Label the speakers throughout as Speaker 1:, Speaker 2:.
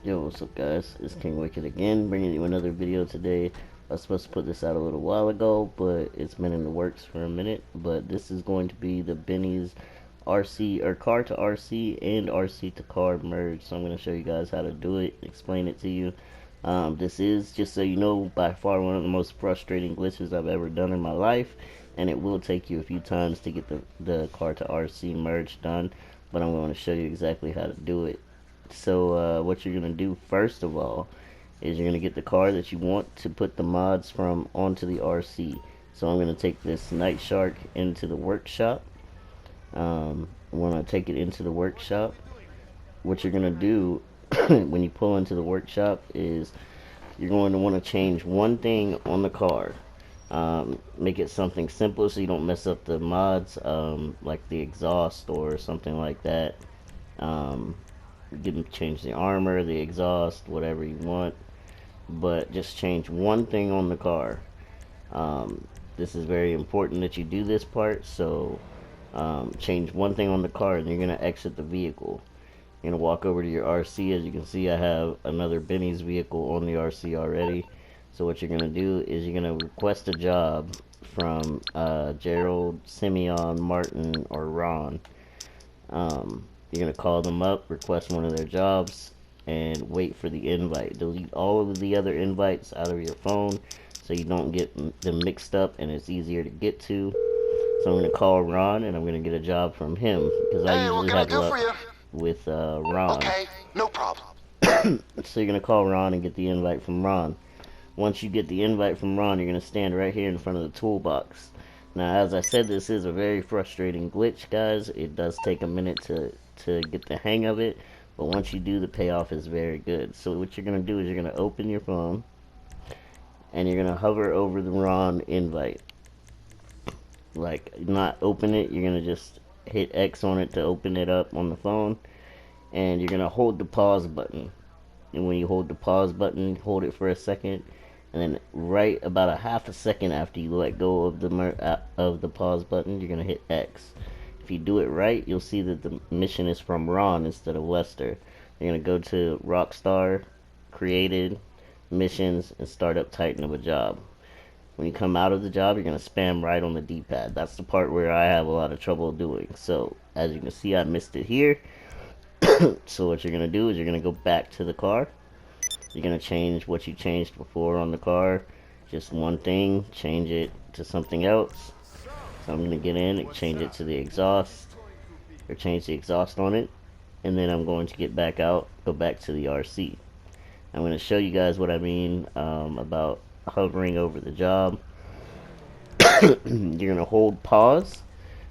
Speaker 1: Yo, what's up guys? It's King Wicked again, bringing you another video today. I was supposed to put this out a little while ago, but it's been in the works for a minute. But this is going to be the Benny's RC, or car to RC and RC to car merge. So I'm going to show you guys how to do it, explain it to you. This is, just so you know, by far one of the most frustrating glitches I've ever done in my life. And it will take you a few times to get the car to RC merge done. But I'm going to show you exactly how to do it. So what you're going to do first of all is you're going to get the car that you want to put the mods from onto the RC. So I'm going to take this Night Shark into the workshop. When I take it into the workshop, what you're going to do when you pull into the workshop is you're going to want to change one thing on the car. Make it something simple so you don't mess up the mods, like the exhaust or something like that. You can change the armor, the exhaust, whatever you want, but just change one thing on the car. This is very important that you do this part, so change one thing on the car and you're going to exit the vehicle. You're going to walk over to your RC. As you can see, I have another Benny's vehicle on the RC already. So what you're going to do is you're going to request a job from Gerald, Simeon, Martin, or Ron. You're going to call them up, request one of their jobs, and wait for the invite. Delete all of the other invites out of your phone so you don't get them mixed up and it's easier to get to. So I'm going to call Ron and I'm going to get a job from him because I usually have luck with Ron.
Speaker 2: Okay, no problem.
Speaker 1: So you're going to call Ron and get the invite from Ron. Once you get the invite from Ron, you're going to stand right here in front of the toolbox. Now, as I said, this is a very frustrating glitch, guys. It does take a minute to get the hang of it, but once you do, the payoff is very good. So what you're going to do is you're going to open your phone, and you're going to hover over the Ron invite. Like, not open it, you're going to just hit X on it to open it up on the phone, and you're going to hold the pause button. And when you hold the pause button, hold it for a second, and then right about a half a second after you let go of the pause button, you're going to hit X. If you do it right, you'll see that the mission is from Ron instead of Lester. You're going to go to Rockstar, Created, Missions, and Start Up Titan of a job. When you come out of the job, you're going to spam right on the D-pad. That's the part where I have a lot of trouble doing. So, as you can see, I missed it here. So what you're going to do is you're going to go back to the car. You're going to change what you changed before on the car. Just one thing, change it to something else. So I'm going to get in and change it to the exhaust, or change the exhaust on it, and then I'm going to get back out, go back to the RC. I'm going to show you guys what I mean about hovering over the job. You're going to hold pause.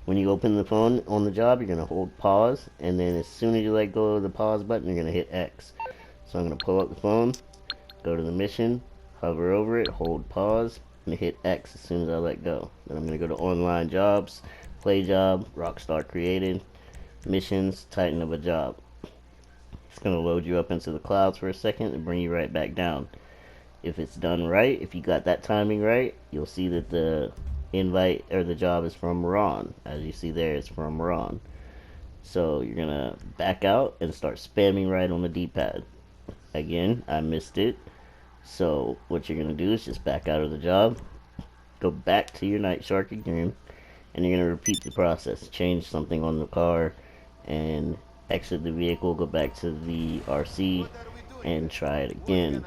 Speaker 1: When you open the phone on the job, you're going to hold pause, and then as soon as you let go of the pause button, you're going to hit X. So I'm going to pull up the phone, go to the mission, hover over it, hold pause, and hit X as soon as I let go. Then I'm going to go to online jobs, play job, Rockstar Created, missions, Titan of a job. It's going to load you up into the clouds for a second and bring you right back down. If it's done right, if you got that timing right, you'll see that the invite or the job is from Ron. As you see there, it's from Ron. So you're going to back out and start spamming right on the D-pad. Again, I missed it. So what you're going to do is just back out of the job, go back to your Night Shark again, and you're going to repeat the process. Change something on the car and exit the vehicle, go back to the RC, and try it again.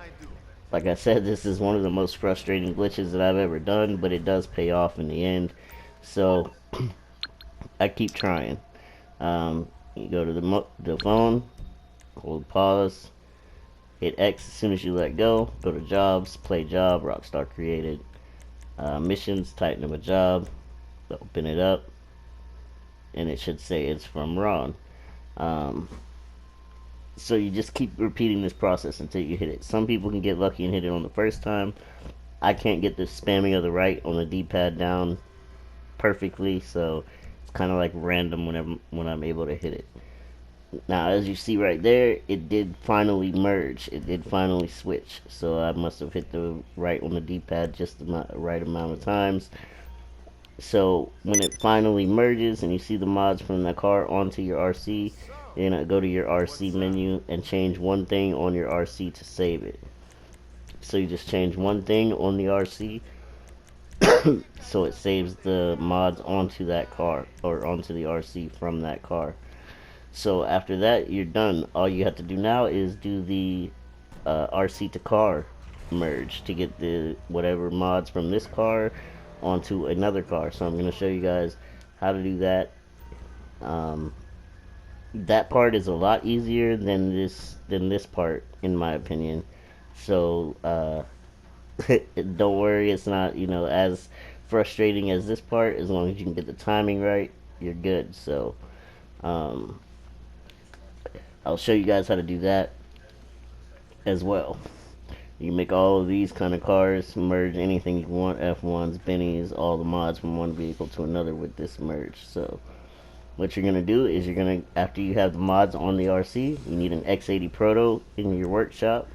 Speaker 1: Like I said, this is one of the most frustrating glitches that I've ever done, but it does pay off in the end. So I keep trying. You go to the phone, hold pause, hit X as soon as you let go, go to jobs, play job, Rockstar Created, missions, Titan of a job, open it up, and it should say it's from Ron. So you just keep repeating this process until you hit it. Some people can get lucky and hit it on the first time. I can't get the spamming of the right on the D-pad down perfectly, so it's kind of like random when I'm able to hit it. Now, as you see right there, it did finally merge. It did finally switch. So I must have hit the right on the D-pad just the right amount of times. So when it finally merges and you see the mods from the car onto your RC, you're gonna go to your RC menu and change one thing on your RC to save it. So you just change one thing on the RC so it saves the mods onto that car, or onto the RC from that car. So after that, you're done. All you have to do now is do the RC to car merge to get the whatever mods from this car onto another car. So I'm going to show you guys how to do that. That part is a lot easier than this part, in my opinion. So don't worry, it's not, as frustrating as this part. As long as you can get the timing right, you're good. So I'll show you guys how to do that as well. You can make all of these kind of cars, merge anything you want, F1s, Bennies, all the mods from one vehicle to another with this merge. So what you're going to do is after you have the mods on the RC, you need an X80 Proto in your workshop.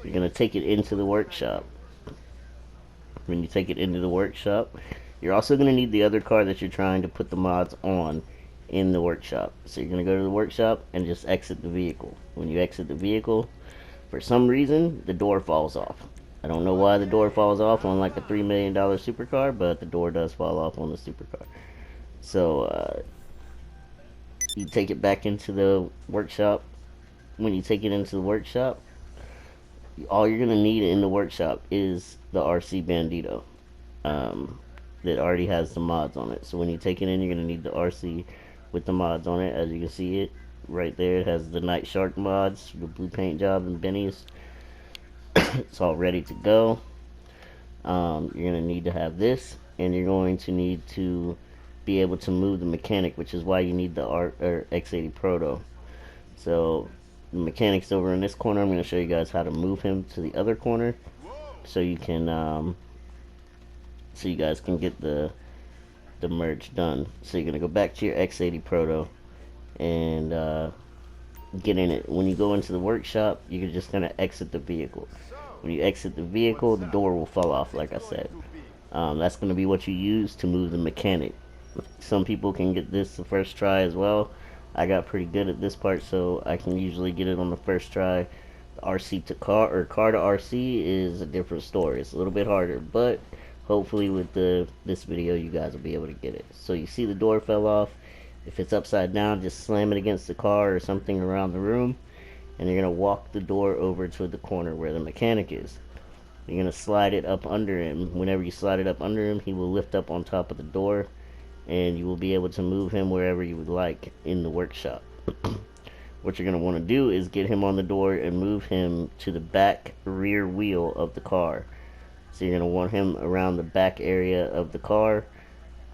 Speaker 1: You're going to take it into the workshop. When you take it into the workshop, you're also going to need the other car that you're trying to put the mods on in the workshop. So you're going to go to the workshop and just exit the vehicle. When you exit the vehicle, for some reason, the door falls off. I don't know why the door falls off on like a $3 million supercar, but the door does fall off on the supercar. So you take it back into the workshop. When you take it into the workshop, all you're going to need in the workshop is the RC Bandito that already has the mods on it. So when you take it in, you're going to need the RC with the mods on it. As you can see it right there, it has the Night Shark mods, the blue paint job, and Bennies. It's all ready to go. You're going to need to have this, and you're going to need to be able to move the mechanic, which is why you need the X80 Proto. So the mechanic's over in this corner. I'm going to show you guys how to move him to the other corner, so you can so you guys can get the merge done. So you're going to go back to your X80 Proto and get in it. When you go into the workshop, you're just going to exit the vehicle. When you exit the vehicle, the door will fall off, like I said. That's going to be what you use to move the mechanic. Some people can get this the first try as well. I got pretty good at this part, so I can usually get it on the first try. The RC to car, or car to RC, is a different story. It's a little bit harder, but hopefully with this video you guys will be able to get it. So you see the door fell off. If it's upside down, just slam it against the car or something around the room, and you're going to walk the door over to the corner where the mechanic is. You're going to slide it up under him. Whenever you slide it up under him, he will lift up on top of the door, and you will be able to move him wherever you would like in the workshop. What you're going to want to do is get him on the door and move him to the back rear wheel of the car. So you're going to want him around the back area of the car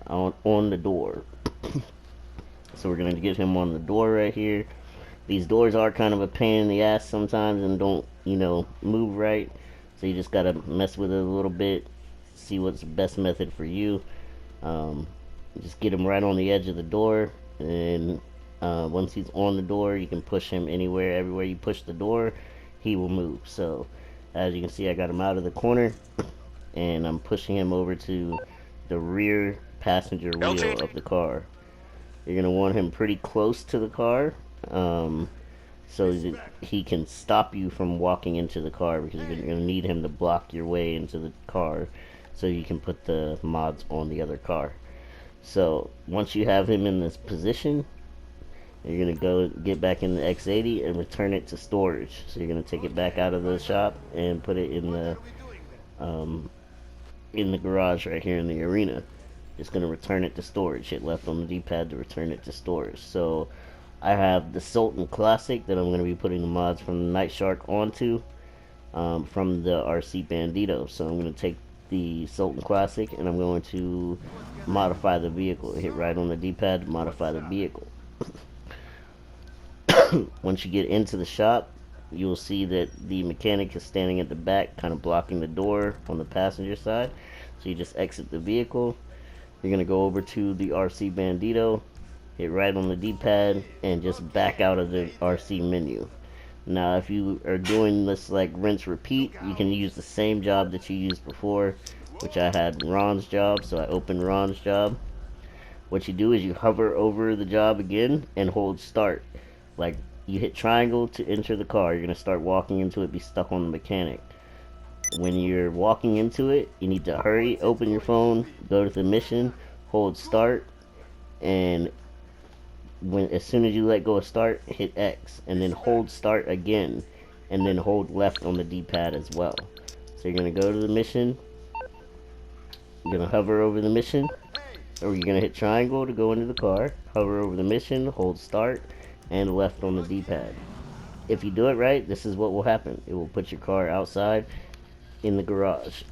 Speaker 1: on the door. So we're going to get him on the door right here. These doors are kind of a pain in the ass sometimes and don't, move right. So you just got to mess with it a little bit, see what's the best method for you. Just get him right on the edge of the door, and once he's on the door, you can push him anywhere. Everywhere you push the door, he will move. So as you can see, I got him out of the corner, and I'm pushing him over to the rear passenger wheel of the car. You're going to want him pretty close to the car, so that he can stop you from walking into the car, because you're going to need him to block your way into the car so you can put the mods on the other car. So once you have him in this position, you're going to go get back in the X80 and return it to storage. So you're going to take it back out of the shop and put it in the garage right here in the arena. Just going to return it to storage. Hit left on the D-pad to return it to storage. So I have the Sultan Classic that I'm going to be putting the mods from the Night Shark onto from the RC Bandito. So I'm going to take the Sultan Classic and I'm going to modify the vehicle. Hit right on the D-pad to modify the vehicle. Once you get into the shop, you'll see that the mechanic is standing at the back, kind of blocking the door on the passenger side. So you just exit the vehicle. You're going to go over to the RC Bandito, hit right on the D-pad, and just back out of the RC menu. Now, if you are doing this like rinse repeat, you can use the same job that you used before, which I had Ron's job, so I opened Ron's job. What you do is you hover over the job again and hold start. like you hit triangle to enter the car. You're gonna start walking into it, be stuck on the mechanic. When you're walking into it, you need to hurry, open your phone, go to the mission, hold start, and as soon as you let go of start, hit X, and then hold start again, and then hold left on the D-pad as well. So you're gonna go to the mission, you're gonna hover over the mission, or you're gonna hit triangle to go into the car, hover over the mission, hold start, and left on the D-pad. If you do it right, this is what will happen. It will put your car outside in the garage.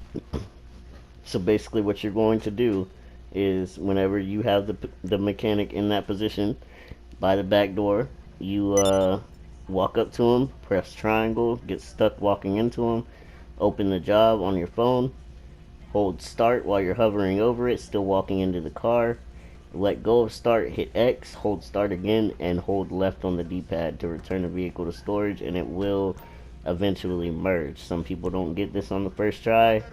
Speaker 1: So basically what you're going to do is whenever you have the mechanic in that position by the back door, you walk up to him, press triangle, get stuck walking into him, open the job on your phone, hold start while you're hovering over it, still walking into the car, let go of start, hit X, hold start again, and hold left on the D-pad to return the vehicle to storage, and it will eventually merge. Some people don't get this on the first try,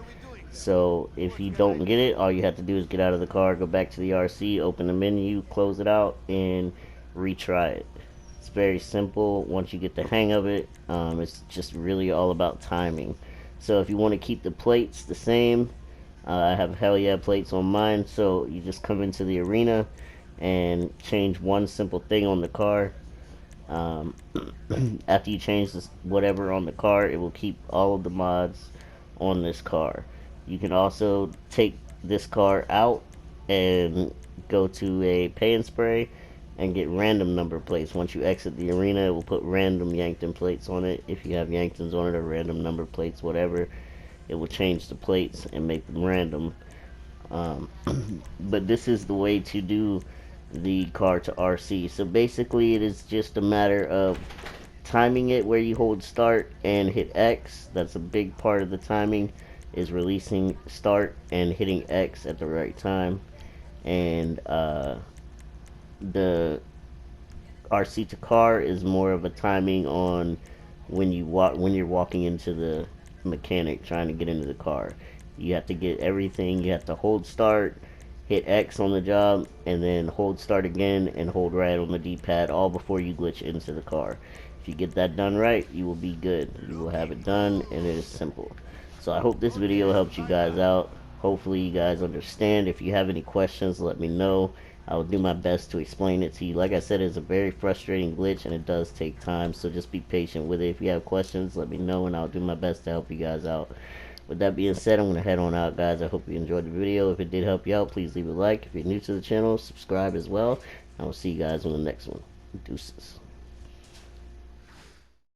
Speaker 1: so if you don't get it, all you have to do is get out of the car, go back to the RC, open the menu, close it out, and retry it. It's very simple. Once you get the hang of it, it's just really all about timing. So if you want to keep the plates the same, I have hell yeah plates on mine, so you just come into the arena and change one simple thing on the car. After you change this, whatever on the car, it will keep all of the mods on this car. You can also take this car out and go to a pay and spray and get random number plates. Once you exit the arena, it will put random Yankton plates on it. If you have Yanktons on it or random number plates, whatever, it will change the plates and make them random. But this is the way to do the car to RC. So basically it is just a matter of timing it where you hold start and hit X. That's a big part of the timing, is releasing start and hitting X at the right time. And the RC to car is more of a timing on when you're walking into the mechanic trying to get into the car. You have to get everything. You have to hold start, hit X on the job, and then hold start again and hold right on the D-pad, all before you glitch into the car. If you get that done right, you will be good. You will have it done, and it is simple. So I hope this video helps you guys out. Hopefully you guys understand. If you have any questions, let me know. I will do my best to explain it to you. Like I said, it's a very frustrating glitch and it does take time, so just be patient with it. If you have questions, let me know and I'll do my best to help you guys out. With that being said, I'm going to head on out, guys. I hope you enjoyed the video. If it did help you out, please leave a like. If you're new to the channel, subscribe as well. I will see you guys on the next one. Deuces.